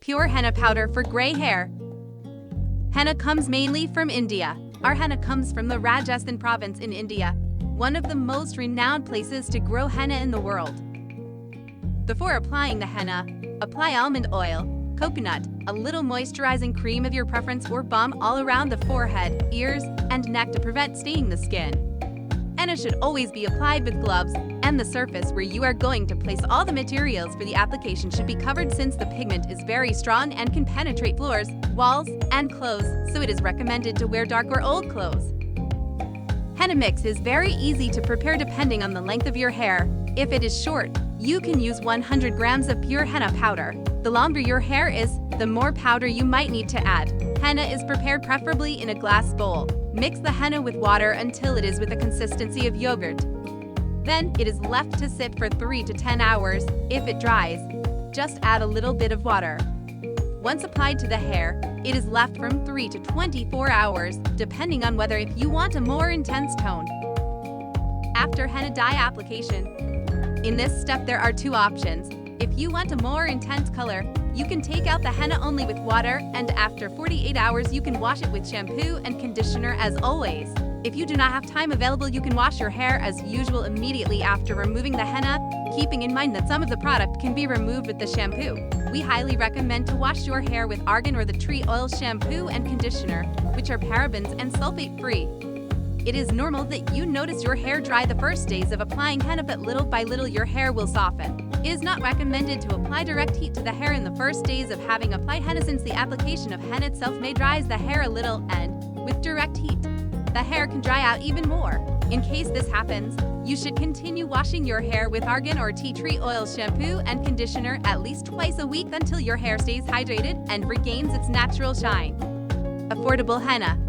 Pure henna powder for gray hair. Henna comes mainly from India. Our henna comes from the Rajasthan province in India, one of the most renowned places to grow henna in the world. Before applying the henna, apply almond oil, coconut, a little moisturizing cream of your preference or balm all around the forehead, ears, and neck to prevent staining the skin. Henna should always be applied with gloves, and the surface where you are going to place all the materials for the application should be covered since the pigment is very strong and can penetrate floors, walls, and clothes, so it is recommended to wear dark or old clothes. Henna mix is very easy to prepare depending on the length of your hair. If it is short, you can use 100 grams of pure henna powder. The longer your hair is, the more powder you might need to add. Henna is prepared preferably in a glass bowl. Mix the henna with water until it is with the consistency of yogurt. Then it is left to sit for 3 to 10 hours. If it dries, just add a little bit of water. Once applied to the hair, it is left from 3 to 24 hours, depending on whether if you want a more intense tone. After henna dye application, in this step there are two options. If you want a more intense color, you can take out the henna only with water, and after 48 hours you can wash it with shampoo and conditioner as always. If you do not have time available, you can wash your hair as usual immediately after removing the henna, keeping in mind that some of the product can be removed with the shampoo. We highly recommend to wash your hair with argan or the tree oil shampoo and conditioner, which are parabens and sulfate free. It is normal that you notice your hair dry the first days of applying henna, but little by little your hair will soften. It is not recommended to apply direct heat to the hair in the first days of having applied henna, since the application of henna itself may dries the hair a little, and with direct heat, the hair can dry out even more. In case this happens, you should continue washing your hair with argan or tea tree oil shampoo and conditioner at least twice a week until your hair stays hydrated and regains its natural shine. Affordable henna.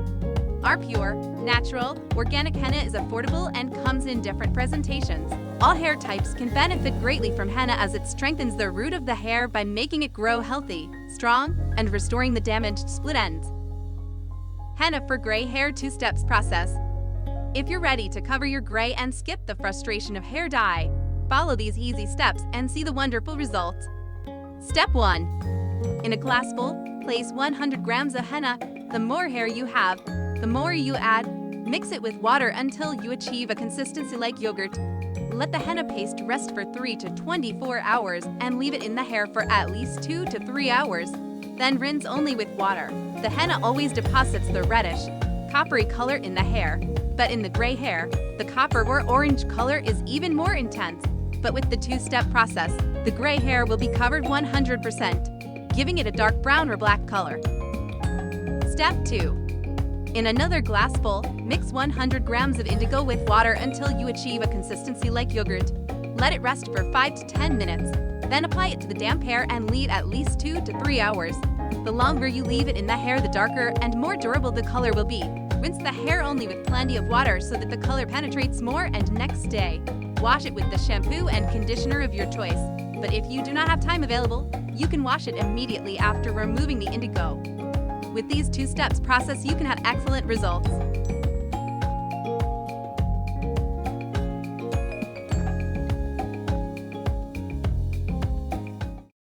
Our pure, natural, organic henna is affordable and comes in different presentations. All hair types can benefit greatly from henna as it strengthens the root of the hair by making it grow healthy, strong, and restoring the damaged split ends. Henna for gray hair 2 steps process. If you're ready to cover your gray and skip the frustration of hair dye, follow these easy steps and see the wonderful results. Step 1. In a glass bowl, place 100 grams of henna. The more hair you have, the more you add. Mix it with water until you achieve a consistency like yogurt. Let the henna paste rest for 3 to 24 hours and leave it in the hair for at least 2 to 3 hours. Then rinse only with water. The henna always deposits the reddish, coppery color in the hair, but in the gray hair, the copper or orange color is even more intense. But with the 2-step process, the gray hair will be covered 100%, giving it a dark brown or black color. Step 2. In another glass bowl, mix 100 grams of indigo with water until you achieve a consistency like yogurt. Let it rest for 5 to 10 minutes. Then apply it to the damp hair and leave at least 2 to 3 hours. The longer you leave it in the hair, the darker and more durable the color will be. Rinse the hair only with plenty of water so that the color penetrates more, and next day, wash it with the shampoo and conditioner of your choice. But if you do not have time available, you can wash it immediately after removing the indigo. With these 2 steps process, you can have excellent results.